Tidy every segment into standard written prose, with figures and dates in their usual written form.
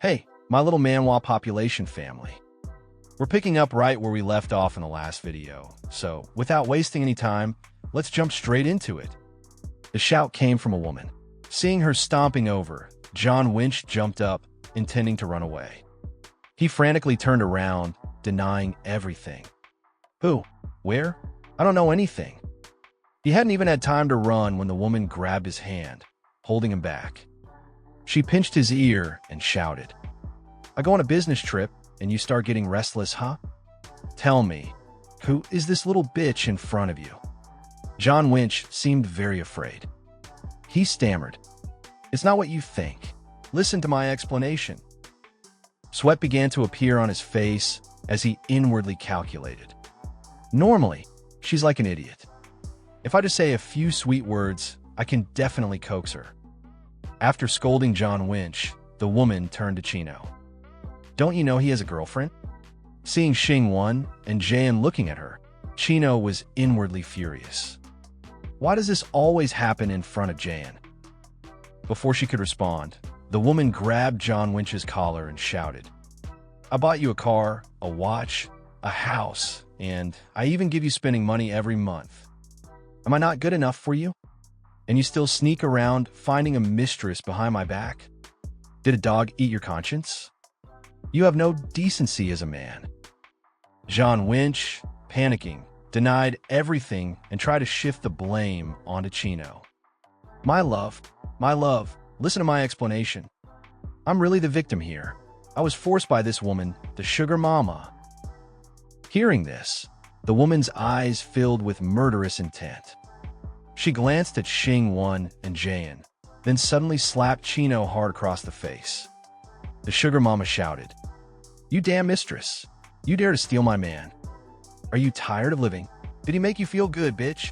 Hey, my little Manhwa population family. We're picking up right where we left off in the last video, so without wasting any time, let's jump straight into it. The shout came from a woman. Seeing her stomping over, John Winch jumped up, intending to run away. He frantically turned around, denying everything. Who? Where? I don't know anything. He hadn't even had time to run when the woman grabbed his hand, holding him back. She pinched his ear and shouted, "I go on a business trip, and you start getting restless, huh? Tell me, who is this little bitch in front of you?" John Winch seemed very afraid. He stammered, "It's not what you think. Listen to my explanation." Sweat began to appear on his face as he inwardly calculated. Normally, she's like an idiot. If I just say a few sweet words, I can definitely coax her. After scolding John Winch, the woman turned to Chino. "Don't you know he has a girlfriend?" Seeing Shing Wan and Jayan looking at her, Chino was inwardly furious. Why does this always happen in front of Jayan? Before she could respond, the woman grabbed John Winch's collar and shouted, "I bought you a car, a watch, a house, and I even give you spending money every month. Am I not good enough for you? And you still sneak around finding a mistress behind my back? Did a dog eat your conscience? You have no decency as a man." John Winch, panicking, denied everything and tried to shift the blame onto Chino. My love, listen to my explanation. I'm really the victim here. I was forced by this woman, the sugar mama." Hearing this, the woman's eyes filled with murderous intent. She glanced at Shing Wan and Jayan, then suddenly slapped Chino hard across the face. The sugar mama shouted, "You damn mistress! You dare to steal my man! Are you tired of living? Did he make you feel good, bitch?"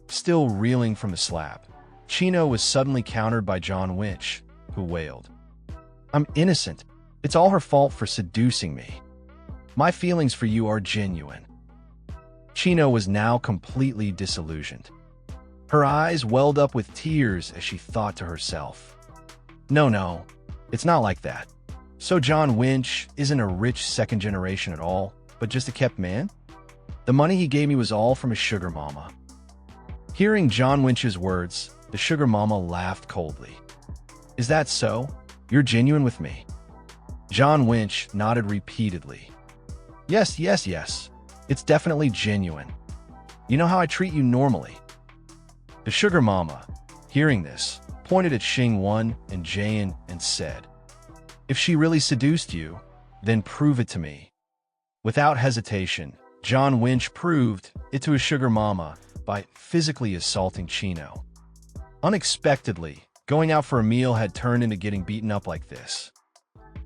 Still reeling from the slap, Chino was suddenly countered by John Winch, who wailed, "I'm innocent. It's all her fault for seducing me. My feelings for you are genuine." Chino was now completely disillusioned. Her eyes welled up with tears as she thought to herself, No, it's not like that. So John Winch isn't a rich second generation at all, but just a kept man? The money he gave me was all from his sugar mama." Hearing John Winch's words, the sugar mama laughed coldly. "Is that so? You're genuine with me?" John Winch nodded repeatedly. Yes. It's definitely genuine. You know how I treat you normally." The sugar mama, hearing this, pointed at Shing Wan and Jayan and said, "If she really seduced you, then prove it to me." Without hesitation, John Winch proved it to his sugar mama by physically assaulting Chino. Unexpectedly, going out for a meal had turned into getting beaten up like this.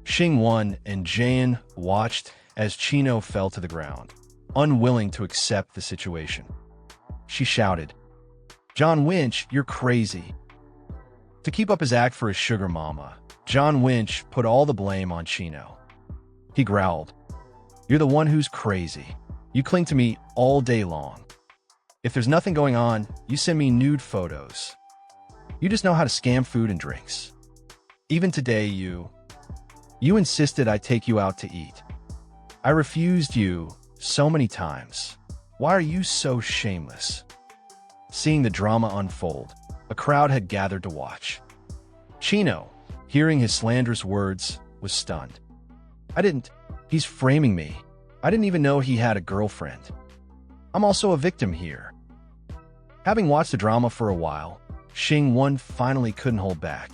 Shing Wan and Jayan watched as Chino fell to the ground, unwilling to accept the situation. She shouted, "John Winch, you're crazy." To keep up his act for his sugar mama, John Winch put all the blame on Chino. He growled, "You're the one who's crazy. You cling to me all day long. If there's nothing going on, you send me nude photos. You just know how to scam food and drinks. Even today, you insisted I take you out to eat. I refused you so many times. Why are you so shameless?" Seeing the drama unfold, a crowd had gathered to watch. Chino, hearing his slanderous words, was stunned. He's framing me. I didn't even know he had a girlfriend. I'm also a victim here." Having watched the drama for a while, Shing Wan finally couldn't hold back.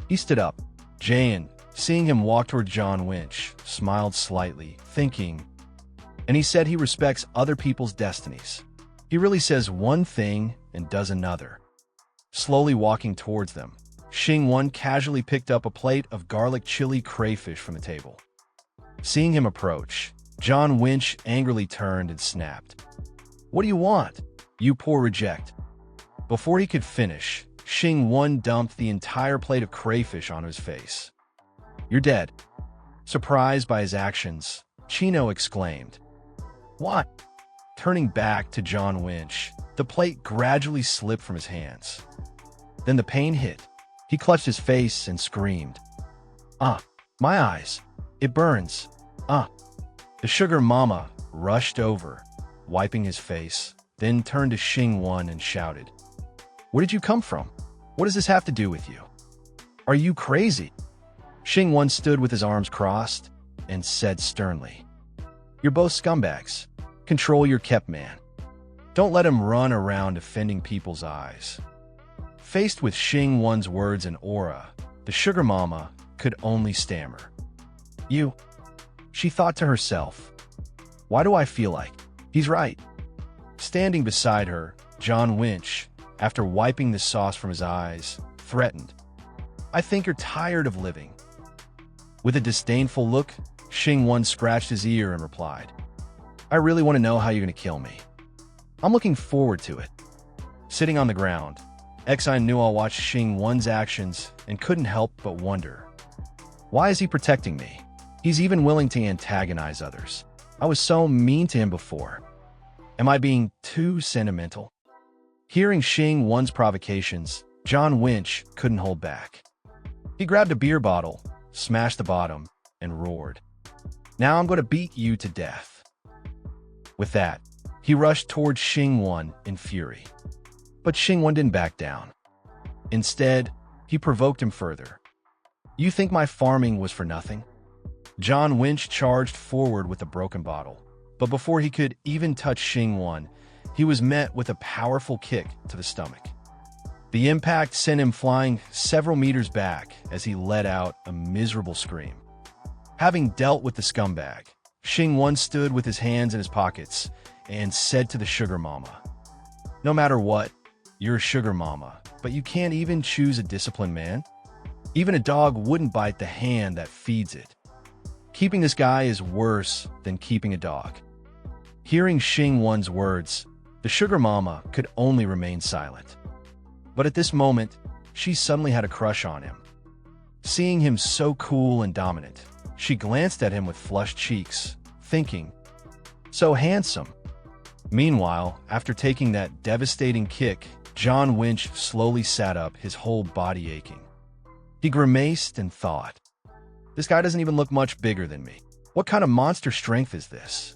He stood up. Jayan, seeing him walk toward John Winch, smiled slightly, thinking, and he said he respects other people's destinies. He really says one thing and does another. Slowly walking towards them, Shing Wan casually picked up a plate of garlic chili crayfish from the table. Seeing him approach, John Winch angrily turned and snapped, "What do you want? You poor reject." Before he could finish, Shing Wan dumped the entire plate of crayfish on his face. "You're dead." Surprised by his actions, Chino exclaimed, "What?" Turning back to John Winch, the plate gradually slipped from his hands. Then the pain hit. He clutched his face and screamed, "Ah, My eyes. It burns. The sugar mama rushed over, wiping his face, then turned to Shing Wan and shouted, "Where did you come from? What does this have to do with you? Are you crazy?" Shing Wan stood with his arms crossed and said sternly, "You're both scumbags. Control your kept man. Don't let him run around offending people's eyes." Faced with Shing Wan's words and aura, the sugar mama could only stammer. "You," she thought to herself. "Why do I feel like he's right?" Standing beside her, John Winch, after wiping the sauce from his eyes, threatened, "I think you're tired of living." With a disdainful look, Shing Wan scratched his ear and replied, "I really want to know how you're going to kill me. I'm looking forward to it." Sitting on the ground, Xingwang watched Shing Wan's actions and couldn't help but wonder, why is he protecting me? He's even willing to antagonize others. I was so mean to him before. Am I being too sentimental? Hearing Shing Wan's provocations, John Winch couldn't hold back. He grabbed a beer bottle, smashed the bottom, and roared, "Now I'm going to beat you to death." With that, he rushed towards Shing Wan in fury. But Shing Wan didn't back down. Instead, he provoked him further. "You think my farming was for nothing?" John Winch charged forward with a broken bottle, but before he could even touch Shing Wan, he was met with a powerful kick to the stomach. The impact sent him flying several meters back as he let out a miserable scream. Having dealt with the scumbag, Shing Wan stood with his hands in his pockets and said to the sugar mama, "No matter what, you're a sugar mama, but you can't even choose a disciplined man? Even a dog wouldn't bite the hand that feeds it. Keeping this guy is worse than keeping a dog." Hearing Shing Wan's words, the sugar mama could only remain silent. But at this moment, she suddenly had a crush on him. Seeing him so cool and dominant, she glanced at him with flushed cheeks, thinking, "So handsome." Meanwhile, after taking that devastating kick, John Winch slowly sat up, his whole body aching. He grimaced and thought, "This guy doesn't even look much bigger than me. What kind of monster strength is this?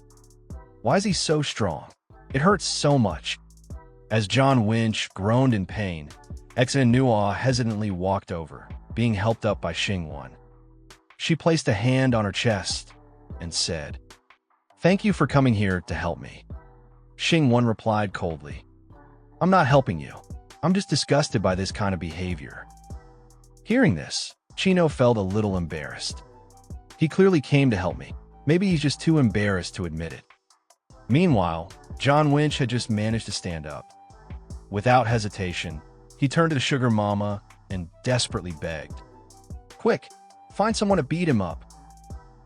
Why is he so strong? It hurts so much." As John Winch groaned in pain, Xingwang hesitantly walked over, being helped up by Shing Wan. She placed a hand on her chest and said, "Thank you for coming here to help me." Shing Wan replied coldly, "I'm not helping you. I'm just disgusted by this kind of behavior." Hearing this, Chino felt a little embarrassed. He clearly came to help me. Maybe he's just too embarrassed to admit it. Meanwhile, John Winch had just managed to stand up. Without hesitation, he turned to the sugar mama and desperately begged, "Quick, find someone to beat him up."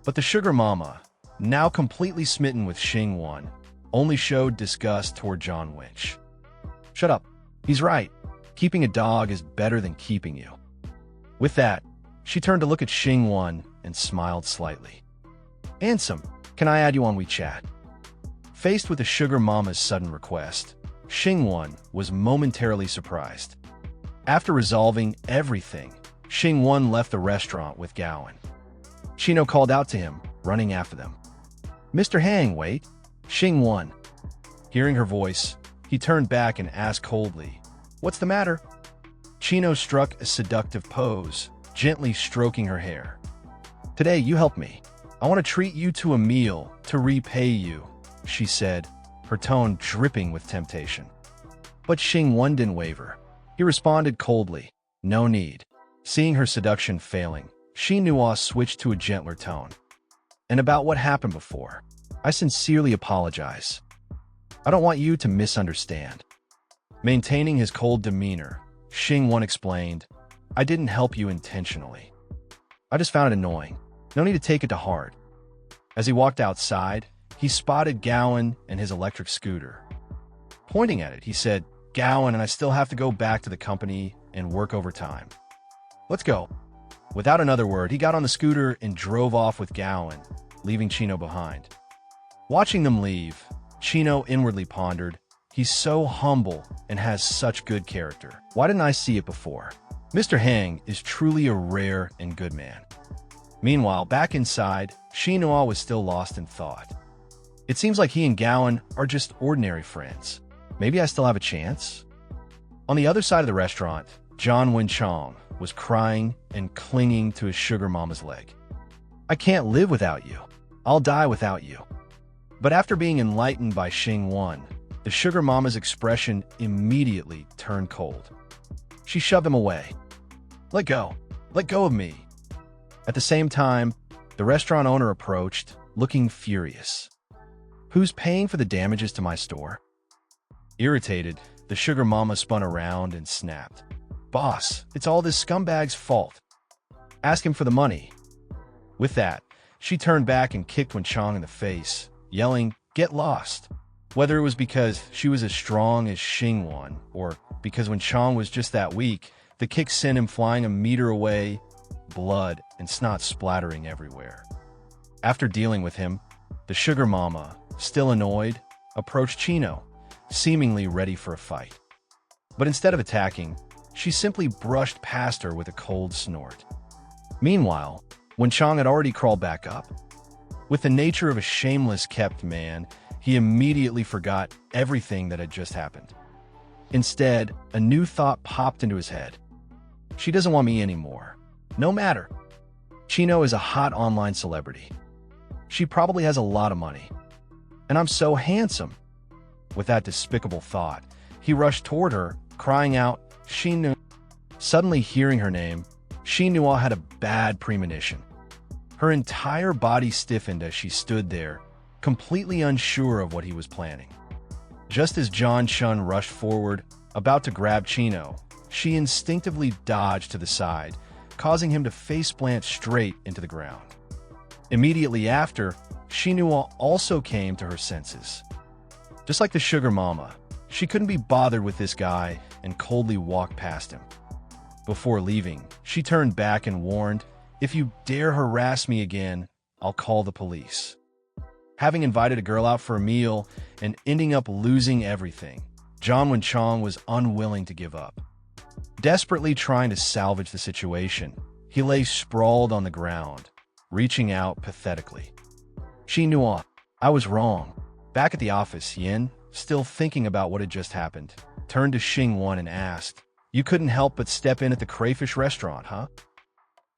But the sugar mama, now completely smitten with Shing Wan, only showed disgust toward John Winch. "Shut up. He's right. Keeping a dog is better than keeping you." With that, she turned to look at Shing Wan and smiled slightly. "Handsome, can I add you on WeChat?" Faced with the sugar mama's sudden request, Shing Wan was momentarily surprised. After resolving everything, Shing Wan left the restaurant with Gowan. Chino called out to him, running after them. "Mr. Hang, wait!" Shing Wan. Hearing her voice, he turned back and asked coldly, "What's the matter?" Chino struck a seductive pose, gently stroking her hair. "Today, you helped me. I want to treat you to a meal to repay you," she said, her tone dripping with temptation. But Shing Wan didn't waver. He responded coldly, "No need." Seeing her seduction failing, Xingwang switched to a gentler tone. "And about what happened before, I sincerely apologize. I don't want you to misunderstand." Maintaining his cold demeanor, Shing Wan explained, "I didn't help you intentionally. I just found it annoying. No need to take it to heart." As he walked outside, he spotted Gowan and his electric scooter. Pointing at it, he said, "Gowan and I still have to go back to the company and work overtime. Let's go." Without another word, he got on the scooter and drove off with Gowan, leaving Chino behind. Watching them leave, Chino inwardly pondered, "He's so humble and has such good character. Why didn't I see it before? Mr. Hang is truly a rare and good man." Meanwhile, back inside, Xingwang was still lost in thought. It seems like he and Gowan are just ordinary friends. Maybe I still have a chance? On the other side of the restaurant, John Wenchong was crying and clinging to his sugar mama's leg. I can't live without you. I'll die without you. But after being enlightened by Shing Wan, the sugar mama's expression immediately turned cold. She shoved him away. Let go. Let go of me. At the same time, the restaurant owner approached, looking furious. Who's paying for the damages to my store? Irritated, the sugar mama spun around and snapped. Boss, it's all this scumbag's fault. Ask him for the money. With that, she turned back and kicked Wenchong in the face, yelling, "Get lost!" Whether it was because she was as strong as Xingwang, or because Wenchong was just that weak, the kick sent him flying a meter away, blood and snot splattering everywhere. After dealing with him, the sugar mama, still annoyed, approached Chino, seemingly ready for a fight. But instead of attacking, she simply brushed past her with a cold snort. Meanwhile, Wenchong had already crawled back up. With the nature of a shameless kept man, he immediately forgot everything that had just happened. Instead, a new thought popped into his head. She doesn't want me anymore. No matter. Chino is a hot online celebrity. She probably has a lot of money. And I'm so handsome. With that despicable thought, he rushed toward her, crying out, Xingwang. Suddenly hearing her name, Xingwang had a bad premonition. Her entire body stiffened as she stood there, completely unsure of what he was planning. Just as John Chun rushed forward, about to grab Chino, she instinctively dodged to the side, causing him to face-plant straight into the ground. Immediately after, Xingwang also came to her senses. Just like the sugar mama, she couldn't be bothered with this guy and coldly walked past him. Before leaving, she turned back and warned, "If you dare harass me again, I'll call the police." Having invited a girl out for a meal and ending up losing everything, John Wenchong was unwilling to give up. Desperately trying to salvage the situation, he lay sprawled on the ground, reaching out pathetically. Xingwang, I was wrong. Back at the office, Yin, still thinking about what had just happened, turned to Xingwang and asked, "You couldn't help but step in at the crayfish restaurant, huh?"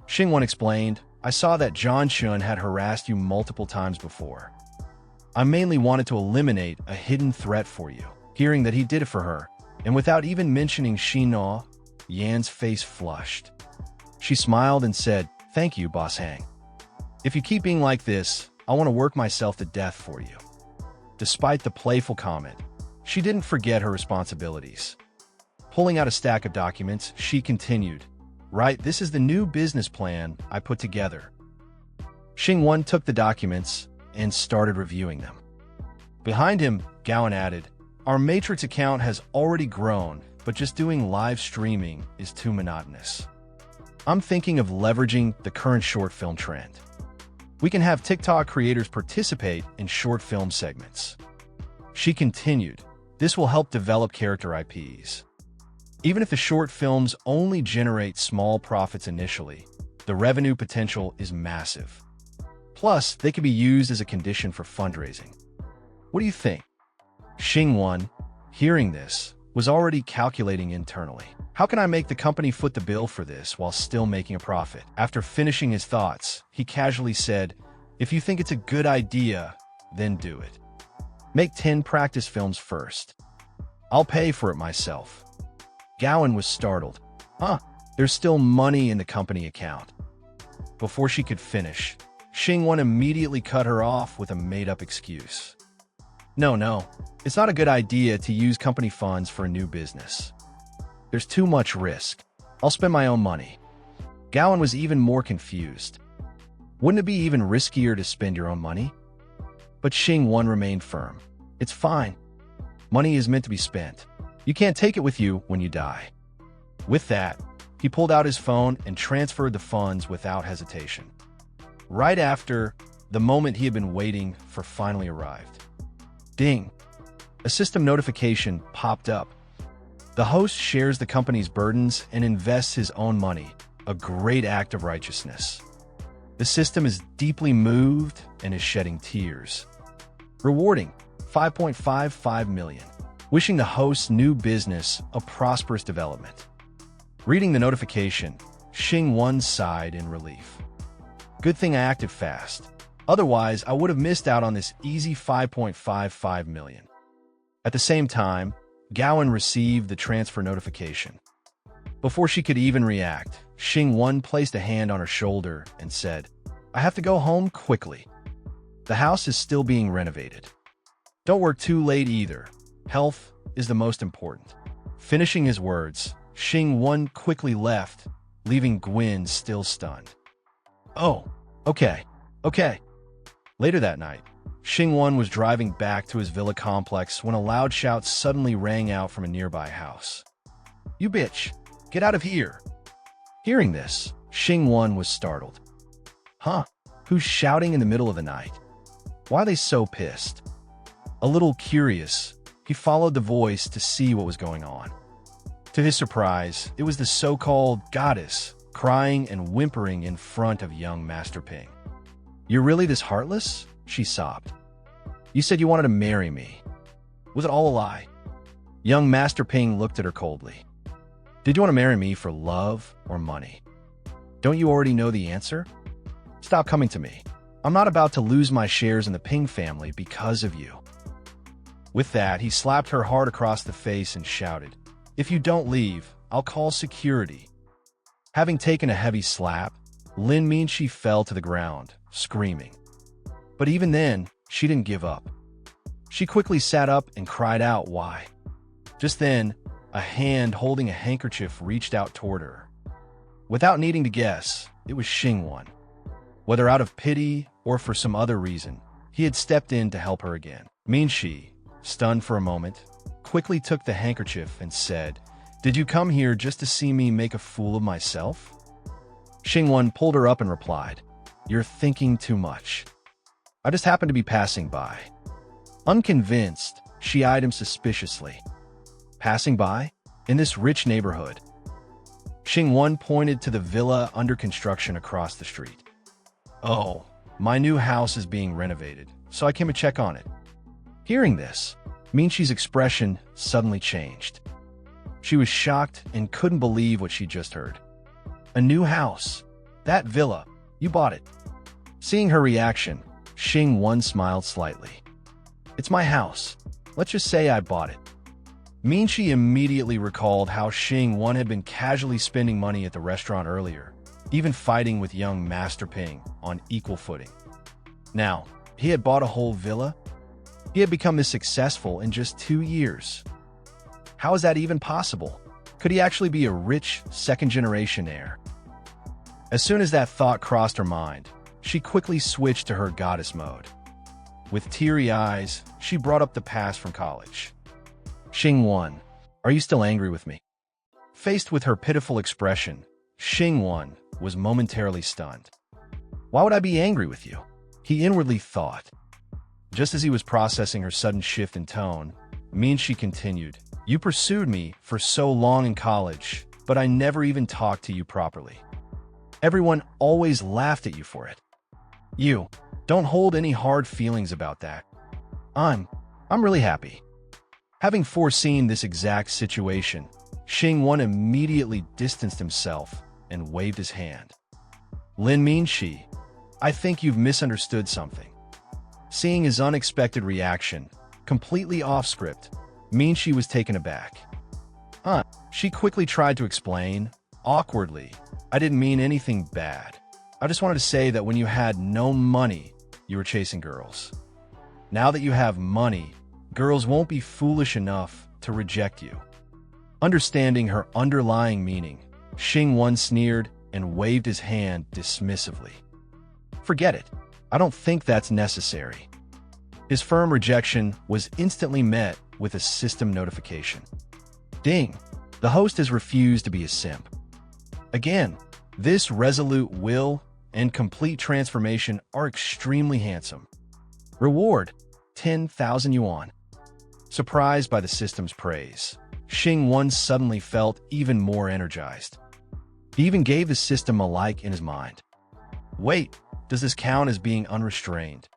Xingwang explained, "I saw that John Chun had harassed you multiple times before. I mainly wanted to eliminate a hidden threat for you." Hearing that he did it for her, and without even mentioning Xingwang, Yan's face flushed. She smiled and said, "Thank you, Boss Hang. If you keep being like this, I want to work myself to death for you." Despite the playful comment, she didn't forget her responsibilities. Pulling out a stack of documents, she continued, "Right, this is the new business plan I put together." Xingwang took the documents and started reviewing them. Behind him, Gowan added, "Our Matrix account has already grown, but just doing live streaming is too monotonous. I'm thinking of leveraging the current short film trend. We can have TikTok creators participate in short film segments." She continued, "This will help develop character IPs. Even if the short films only generate small profits initially, the revenue potential is massive. Plus, they can be used as a condition for fundraising. What do you think?" Xingwang, hearing this, was already calculating internally. How can I make the company foot the bill for this while still making a profit? After finishing his thoughts, he casually said, "If you think it's a good idea, then do it. Make 10 practice films first. I'll pay for it myself." Gowan was startled. "Huh, there's still money in the company account." Before she could finish, Xingwang immediately cut her off with a made-up excuse. No, it's not a good idea to use company funds for a new business. There's too much risk. I'll spend my own money." Gowan was even more confused. Wouldn't it be even riskier to spend your own money? But Xingwang remained firm. "It's fine. Money is meant to be spent. You can't take it with you when you die." With that, he pulled out his phone and transferred the funds without hesitation. Right after, the moment he had been waiting for finally arrived. Ding! A system notification popped up. The host shares the company's burdens and invests his own money, a great act of righteousness. The system is deeply moved and is shedding tears. Rewarding 5.55 million. Wishing the host's new business a prosperous development. Reading the notification, Shing Wan sighed in relief. Good thing I acted fast. Otherwise, I would have missed out on this easy 5.55 million. At the same time, Gowan received the transfer notification. Before she could even react, Shing Wan placed a hand on her shoulder and said, I have to go home quickly. The house is still being renovated. Don't work too late either. Health is the most important. Finishing his words, Shing Wan quickly left, leaving Gwyn still stunned. Oh, okay. Later that night, Shing Wan was driving back to his villa complex when a loud shout suddenly rang out from a nearby house. You bitch, get out of here. Hearing this, Shing Wan was startled. Huh? Who's shouting in the middle of the night? Why are they so pissed? A little curious, he followed the voice to see what was going on. To his surprise, it was the so-called goddess crying and whimpering in front of young Master Ping. You're really this heartless? She sobbed. You said you wanted to marry me. Was it all a lie? Young Master Ping looked at her coldly. Did you want to marry me for love or money? Don't you already know the answer? Stop coming to me. I'm not about to lose my shares in the Ping family because of you. With that, he slapped her hard across the face and shouted, If you don't leave, I'll call security. Having taken a heavy slap, Lin Mechi fell to the ground, screaming. But even then, she didn't give up. She quickly sat up and cried out, why? Just then, a hand holding a handkerchief reached out toward her. Without needing to guess, it was Shing Wan. Whether out of pity or for some other reason, he had stepped in to help her again. Mechi, stunned for a moment, quickly took the handkerchief and said, Did you come here just to see me make a fool of myself? Shing Wan pulled her up and replied, You're thinking too much. I just happened to be passing by. Unconvinced, she eyed him suspiciously. Passing by? In this rich neighborhood? Shing Wan pointed to the villa under construction across the street. Oh, my new house is being renovated, so I came to check on it. Hearing this, Mechi's expression suddenly changed. She was shocked and couldn't believe what she just heard. A new house. That villa. You bought it. Seeing her reaction, Shing Wan smiled slightly. It's my house. Let's just say I bought it. Mechi immediately recalled how Shing Wan had been casually spending money at the restaurant earlier, even fighting with young Master Ping on equal footing. Now, he had bought a whole villa? He had become this successful in just 2 years. How is that even possible? Could he actually be a rich, second-generation heir? As soon as that thought crossed her mind, she quickly switched to her goddess mode. With teary eyes, she brought up the past from college. Shing Wan, are you still angry with me? Faced with her pitiful expression, Shing Wan was momentarily stunned. Why would I be angry with you? He inwardly thought. Just as he was processing her sudden shift in tone, Mechi continued, You pursued me for so long in college, but I never even talked to you properly. Everyone always laughed at you for it. You don't hold any hard feelings about that. I'm really happy. Having foreseen this exact situation, Shing Wan immediately distanced himself and waved his hand. Lin Mechi, I think you've misunderstood something. Seeing his unexpected reaction, completely off script, Mechi was taken aback. She quickly tried to explain, awkwardly, I didn't mean anything bad. I just wanted to say that when you had no money, you were chasing girls. Now that you have money, girls won't be foolish enough to reject you. Understanding her underlying meaning, Shing Wan sneered and waved his hand dismissively. Forget it. I don't think that's necessary. His firm rejection was instantly met with a system notification. Ding! The host has refused to be a simp. Again, this resolute will and complete transformation are extremely handsome. Reward, 10,000 yuan. Surprised by the system's praise, Shing Wan suddenly felt even more energized. He even gave the system a like in his mind. Wait, Does this count as being unrestrained?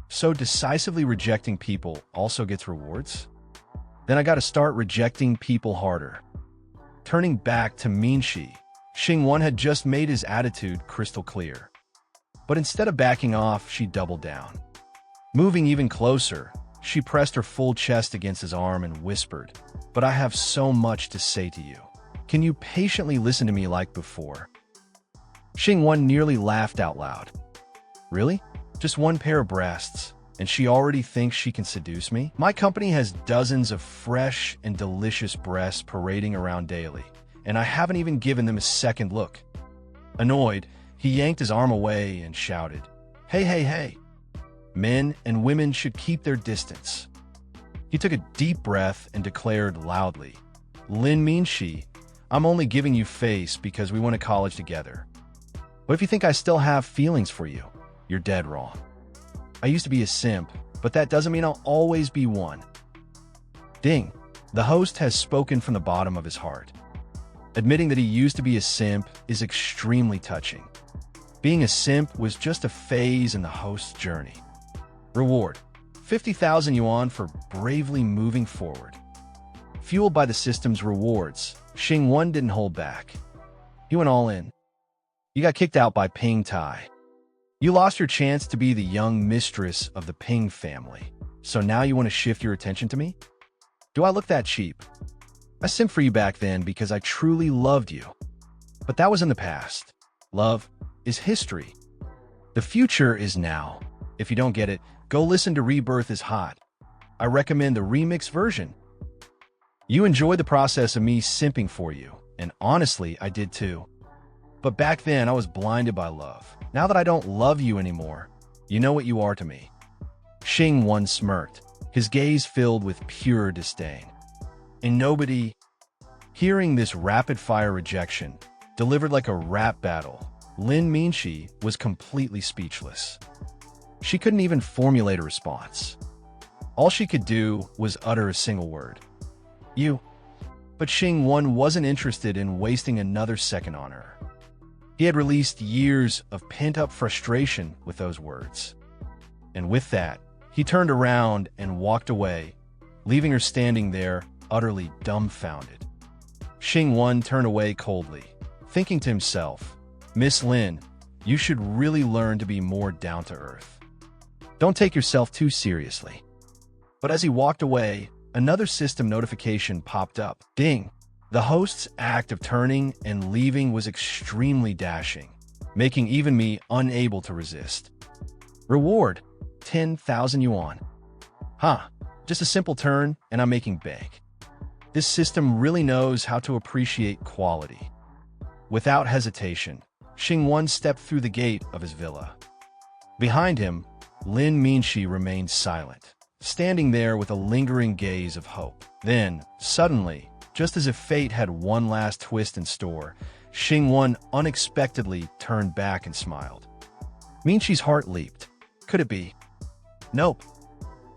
So decisively rejecting people also gets rewards? Then I gotta start rejecting people harder. Turning back to Mechi, Shing Wan had just made his attitude crystal clear. But instead of backing off, she doubled down. Moving even closer, she pressed her full chest against his arm and whispered, "But I have so much to say to you. Can you patiently listen to me like before?" Shing Wan nearly laughed out loud. Really? Just one pair of breasts, and she already thinks she can seduce me? My company has dozens of fresh and delicious breasts parading around daily, and I haven't even given them a second look. Annoyed, he yanked his arm away and shouted, "Hey, hey, hey. Men and women should keep their distance." He took a deep breath and declared loudly, "Lin Mechi, I'm only giving you face because we went to college together. But if you think I still have feelings for you, you're dead wrong. I used to be a simp, but that doesn't mean I'll always be one." Ding. The host has spoken from the bottom of his heart. Admitting that he used to be a simp is extremely touching. Being a simp was just a phase in the host's journey. Reward: 50,000 yuan for bravely moving forward. Fueled by the system's rewards, Shing Wan didn't hold back. He went all in. You got kicked out by Ping Tai. You lost your chance to be the young mistress of the Ping family, so now you want to shift your attention to me? Do I look that cheap? I simped for you back then because I truly loved you. But that was in the past. Love is history. The future is now. If you don't get it, go listen to Rebirth is Hot. I recommend the remix version. You enjoyed the process of me simping for you, and honestly, I did too. But back then, I was blinded by love. Now that I don't love you anymore, you know what you are to me." Shing Wan smirked, his gaze filled with pure disdain. And nobody, hearing this rapid-fire rejection, delivered like a rap battle, Lin Mechi was completely speechless. She couldn't even formulate a response. All she could do was utter a single word. "You." But Shing Wan wasn't interested in wasting another second on her. He had released years of pent-up frustration with those words. And with that, he turned around and walked away, leaving her standing there, utterly dumbfounded. Shing Wan turned away coldly, thinking to himself, "Miss Lin, you should really learn to be more down-to-earth. Don't take yourself too seriously." But as he walked away, another system notification popped up. Ding! The host's act of turning and leaving was extremely dashing, making even me unable to resist. Reward: 10,000 yuan. Huh, just a simple turn and I'm making bank. This system really knows how to appreciate quality. Without hesitation, Shing Wan stepped through the gate of his villa. Behind him, Lin Mechi remained silent, standing there with a lingering gaze of hope. Then, suddenly, just as if fate had one last twist in store, Shing Wan unexpectedly turned back and smiled. Mechi's heart leaped. Could it be? Nope.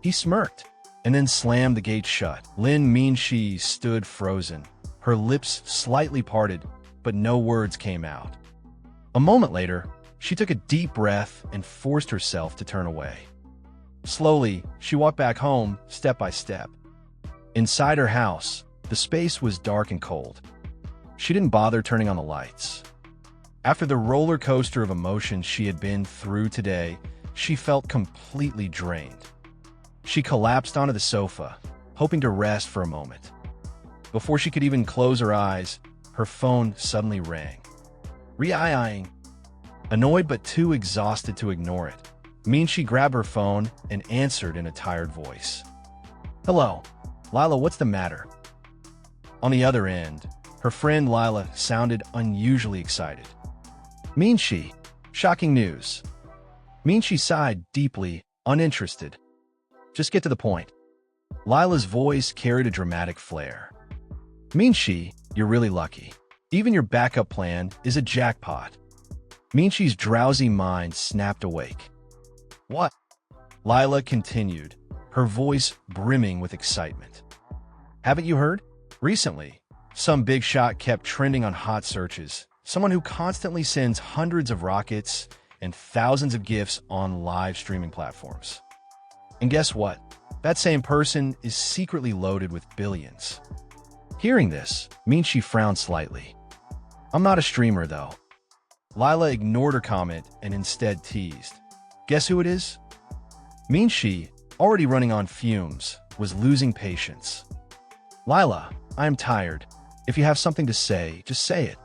He smirked, and then slammed the gate shut. Lin Mechi stood frozen, her lips slightly parted, but no words came out. A moment later, she took a deep breath and forced herself to turn away. Slowly, she walked back home, step by step. Inside her house, the space was dark and cold. She didn't bother turning on the lights. After the roller coaster of emotions she had been through today, she felt completely drained. She collapsed onto the sofa, hoping to rest for a moment. Before she could even close her eyes, her phone suddenly rang. Re-eyeing. Annoyed but too exhausted to ignore it, Mechi grabbed her phone and answered in a tired voice. "Hello, Lila, what's the matter?" On the other end, her friend Lila sounded unusually excited. "Mechi, shocking news." Mechi sighed deeply, uninterested. "Just get to the point." Lila's voice carried a dramatic flair. "Mechi, you're really lucky. Even your backup plan is a jackpot." Mechi's drowsy mind snapped awake. "What?" Lila continued, her voice brimming with excitement. "Haven't you heard? Recently, some big shot kept trending on hot searches, someone who constantly sends hundreds of rockets, and thousands of GIFs on live streaming platforms. And guess what? That same person is secretly loaded with billions. Hearing this, Mechi frowned slightly. I'm not a streamer, though. Lila ignored her comment and instead teased. Guess who it is? Mechi, already running on fumes, was losing patience. Lila, I am tired. If you have something to say, just say it.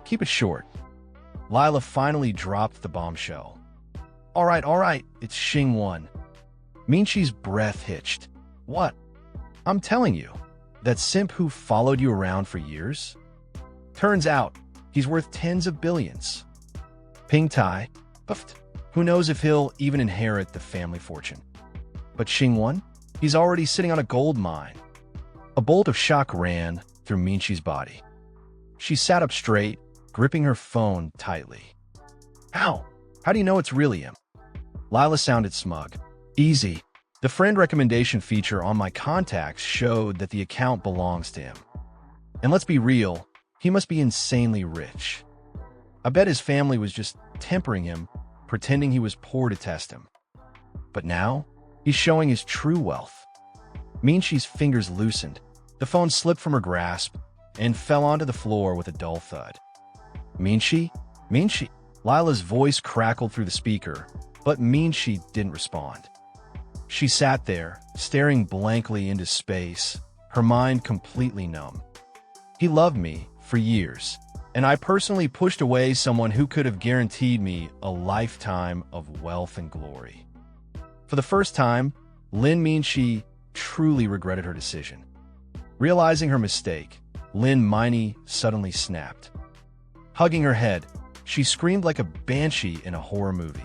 Keep it short. Lila finally dropped the bombshell. All right, it's Shing Wan. Mechi's breath hitched. What? I'm telling you, that simp who followed you around for years? Turns out, he's worth tens of billions. Ping Tai, puffed. Who knows if he'll even inherit the family fortune. But Shing Wan? He's already sitting on a gold mine. A bolt of shock ran through Mechi's body. She sat up straight, gripping her phone tightly. How? How do you know it's really him? Lila sounded smug. Easy. The friend recommendation feature on my contacts showed that the account belongs to him. And let's be real, he must be insanely rich. I bet his family was just tempering him, pretending he was poor to test him. But now, he's showing his true wealth. Mechi's fingers loosened. The phone slipped from her grasp and fell onto the floor with a dull thud. Mechi? Lila's voice crackled through the speaker, but Mechi didn't respond. She sat there, staring blankly into space, her mind completely numb. He loved me for years, and I personally pushed away someone who could have guaranteed me a lifetime of wealth and glory. For the first time, Lin Mechi truly regretted her decision. Realizing her mistake, Lin Mechi suddenly snapped. Hugging her head, she screamed like a banshee in a horror movie.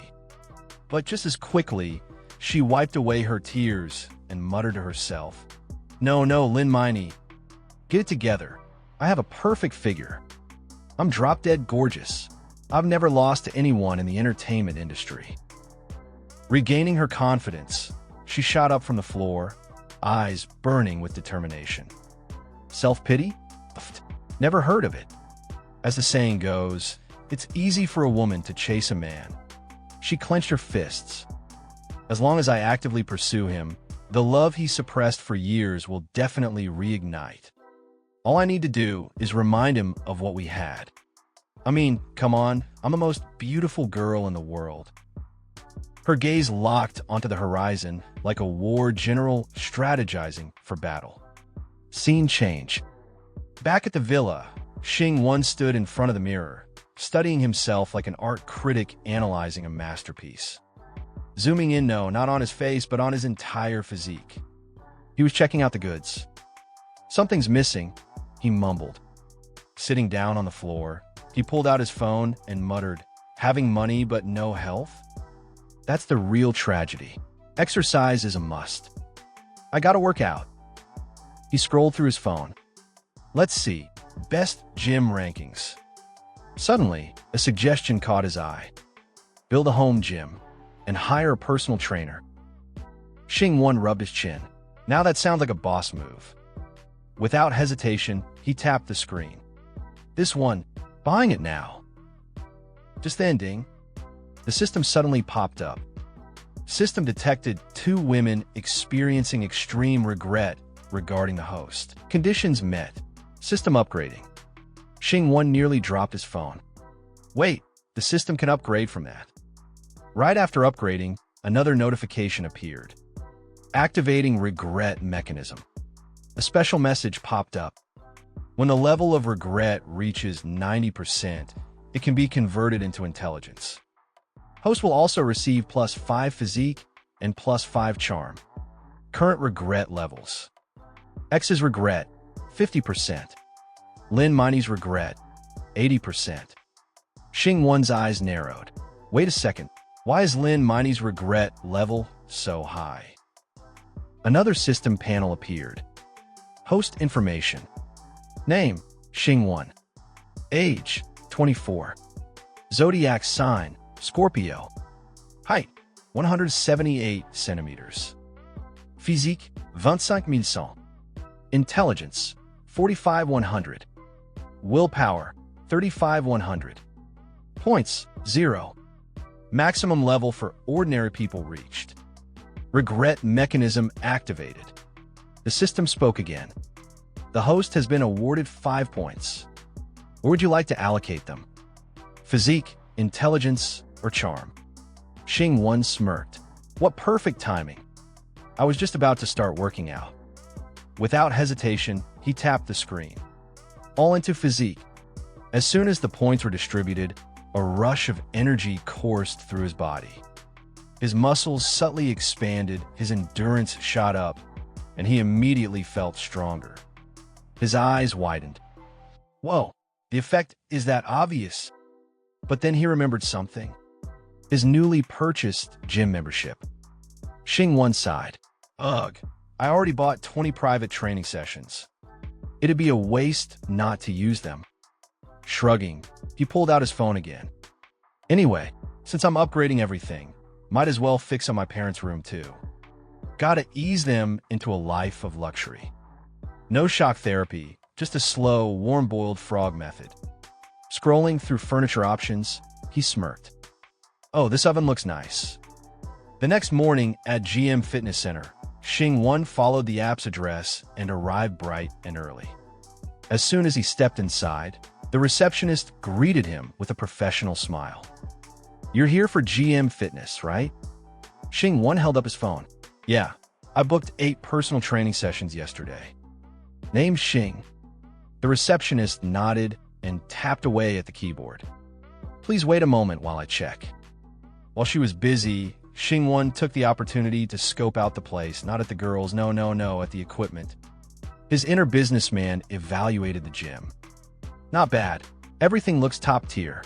But just as quickly, she wiped away her tears and muttered to herself, No, Lin Mechi. Get it together. I have a perfect figure. I'm drop-dead gorgeous. I've never lost to anyone in the entertainment industry. Regaining her confidence, she shot up from the floor, eyes burning with determination. Self-pity? Never heard of it. As the saying goes, it's easy for a woman to chase a man. She clenched her fists. As long as I actively pursue him, the love he suppressed for years will definitely reignite. All I need to do is remind him of what we had. I mean, come on, I'm the most beautiful girl in the world. Her gaze locked onto the horizon like a war general strategizing for battle. Scene change. Back at the villa, Shing Wan stood in front of the mirror, studying himself like an art critic analyzing a masterpiece. Zooming in, no, not on his face, but on his entire physique. He was checking out the goods. Something's missing, he mumbled. Sitting down on the floor, he pulled out his phone and muttered, having money but no health? That's the real tragedy. Exercise is a must. I gotta work out. He scrolled through his phone. Let's see, best gym rankings. Suddenly, a suggestion caught his eye. Build a home gym and hire a personal trainer. Shing Wan rubbed his chin. Now that sounds like a boss move. Without hesitation, he tapped the screen. This one, buying it now. Just then, ding. The system suddenly popped up. System detected 2 women experiencing extreme regret regarding the host. Conditions met. System upgrading. Shing Wan nearly dropped his phone. Wait, the system can upgrade from that. Right after upgrading, another notification appeared. Activating regret mechanism. A special message popped up. When the level of regret reaches 90%, it can be converted into intelligence. Host will also receive +5 physique and +5 charm. Current regret levels. X's regret, 50%. Lin Mechi's regret, 80%. Shing Wan's eyes narrowed. Wait a second, why is Lin Mechi's regret level so high? Another system panel appeared. Host information. Name, Shing Wan. Age, 24. Zodiac sign, Scorpio. Height, 178 centimeters. Physique, 25,100. Intelligence, 45,100. Willpower, 35,100. Points, 0. Maximum level for ordinary people reached. Regret mechanism activated. The system spoke again. The host has been awarded 5 points. Where would you like to allocate them? Physique, intelligence, or charm? Shing Wan smirked. What perfect timing. I was just about to start working out. Without hesitation, he tapped the screen. All into physique. As soon as the points were distributed, a rush of energy coursed through his body. His muscles subtly expanded, his endurance shot up, and he immediately felt stronger. His eyes widened. Whoa, the effect is that obvious. But then he remembered something. His newly purchased gym membership. Shing Wan sighed. Ugh, I already bought 20 private training sessions. It'd be a waste not to use them. Shrugging, he pulled out his phone again. Anyway, since I'm upgrading everything, might as well fix up my parents' room too. Gotta ease them into a life of luxury. No shock therapy, just a slow, warm-boiled frog method. Scrolling through furniture options, he smirked. Oh, this oven looks nice. The next morning at GM Fitness Center, Shing Wan followed the app's address and arrived bright and early. As soon as he stepped inside, the receptionist greeted him with a professional smile. You're here for GM Fitness, right? Shing Wan held up his phone. Yeah, I booked 8 personal training sessions yesterday. Name Shing. The receptionist nodded and tapped away at the keyboard. Please wait a moment while I check. While she was busy, Shing Wan took the opportunity to scope out the place, not at the girls, no, at the equipment. His inner businessman evaluated the gym. Not bad. Everything looks top tier.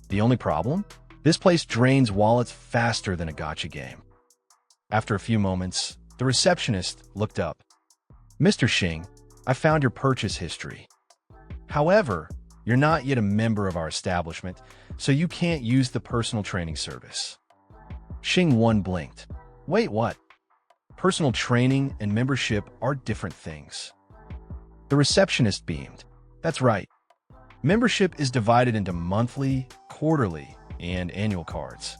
The only problem? This place drains wallets faster than a gacha game. After a few moments, the receptionist looked up. Mr. Shing, I found your purchase history. However, you're not yet a member of our establishment, so you can't use the personal training service. Shing Wan blinked. Wait, what? Personal training and membership are different things. The receptionist beamed. That's right. Membership is divided into monthly, quarterly, and annual cards.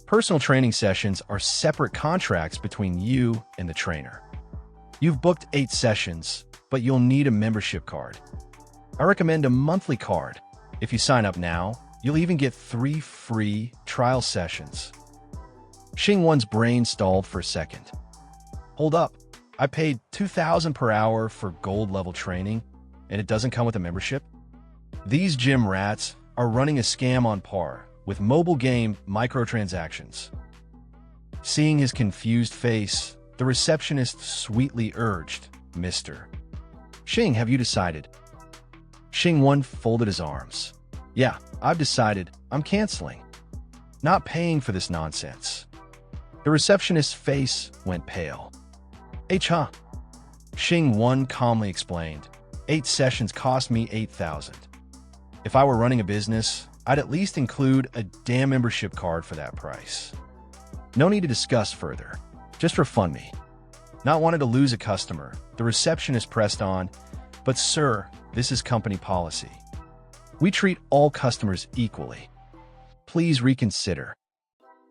Personal training sessions are separate contracts between you and the trainer. You've booked 8 sessions, but you'll need a membership card. I recommend a monthly card. If you sign up now, you'll even get 3 free trial sessions. Shing Wan's brain stalled for a second. Hold up. I paid $2,000 per hour for gold level training, and it doesn't come with a membership? These gym rats are running a scam on par with mobile game microtransactions. Seeing his confused face, the receptionist sweetly urged, Mister Shing, have you decided? Shing Wan folded his arms. Yeah, I've decided. I'm canceling. Not paying for this nonsense. The receptionist's face went pale. Huh? Shing Wan calmly explained. 8 sessions cost me $8,000. If I were running a business, I'd at least include a damn membership card for that price. No need to discuss further. Just refund me. Not wanting to lose a customer, the receptionist pressed on, but sir, this is company policy. We treat all customers equally. Please reconsider.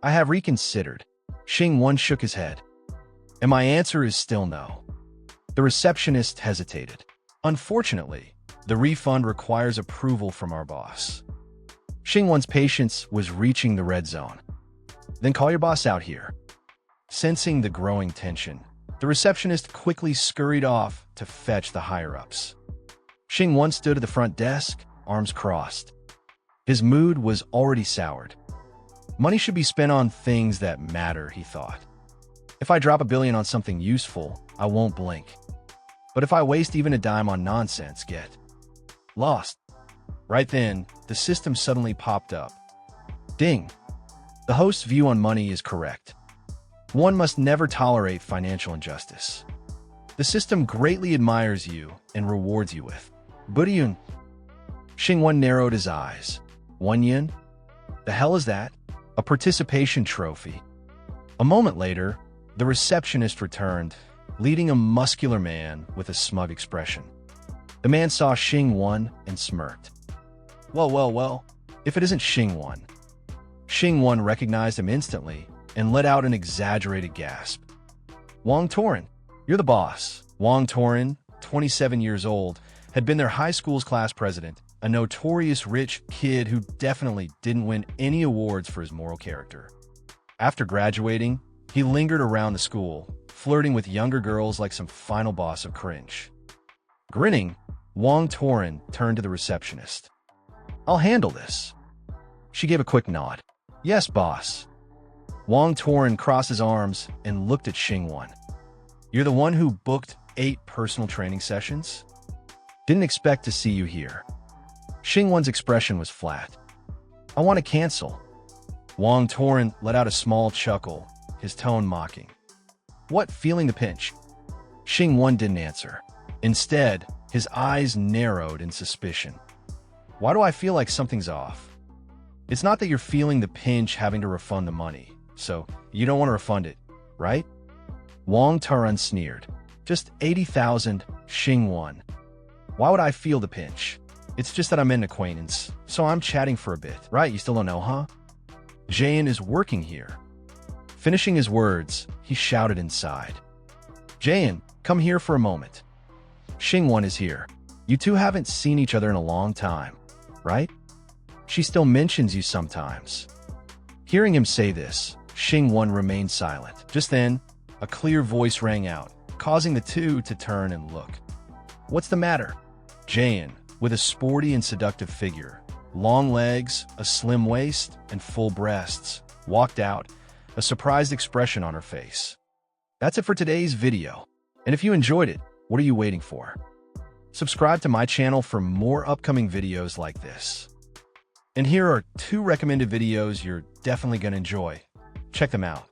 I have reconsidered. Shing Wan shook his head. And my answer is still no. The receptionist hesitated. Unfortunately, the refund requires approval from our boss. Shing Wan's patience was reaching the red zone. Then call your boss out here. Sensing the growing tension, the receptionist quickly scurried off to fetch the higher-ups. Shing Wan stood at the front desk, arms crossed. His mood was already soured. Money should be spent on things that matter, he thought. If I drop $1 billion on something useful, I won't blink. But if I waste even a dime on nonsense, get lost. Right then, the system suddenly popped up. Ding! The host's view on money is correct. One must never tolerate financial injustice. The system greatly admires you and rewards you with Buddhyun. Shing Wan narrowed his eyes. 1 yen? The hell is that? A participation trophy. A moment later, the receptionist returned, leading a muscular man with a smug expression. The man saw Shing Wan and smirked. Well, if it isn't Shing Wan. Shing Wan recognized him instantly and let out an exaggerated gasp. Wang Torin, you're the boss. Wang Torin, 27 years old, had been their high school's class president, a notorious rich kid who definitely didn't win any awards for his moral character. After graduating, he lingered around the school, flirting with younger girls like some final boss of cringe. Grinning, Wang Torin turned to the receptionist. I'll handle this. She gave a quick nod. Yes, boss. Wang Torin crossed his arms and looked at Shing Wan. You're the one who booked 8 personal training sessions? Didn't expect to see you here. Shing Wan's expression was flat. I want to cancel. Wang Torin let out a small chuckle, his tone mocking. What, feeling the pinch? Shing Wan didn't answer. Instead, his eyes narrowed in suspicion. Why do I feel like something's off? It's not that you're feeling the pinch having to refund the money, so you don't want to refund it, right? Wang Torin sneered. Just 80,000, Shing Wan. Why would I feel the pinch? It's just that I'm an acquaintance, so I'm chatting for a bit. Right, you still don't know, huh? Jayan is working here. Finishing his words, he shouted inside. Jayan, come here for a moment. Shing Wan is here. You two haven't seen each other in a long time, right? She still mentions you sometimes. Hearing him say this, Shing Wan remained silent. Just then, a clear voice rang out, causing the two to turn and look. What's the matter? Jayan, with a sporty and seductive figure, long legs, a slim waist, and full breasts, walked out, a surprised expression on her face. That's it for today's video. And if you enjoyed it, what are you waiting for? Subscribe to my channel for more upcoming videos like this. And here are 2 recommended videos you're definitely going to enjoy. Check them out.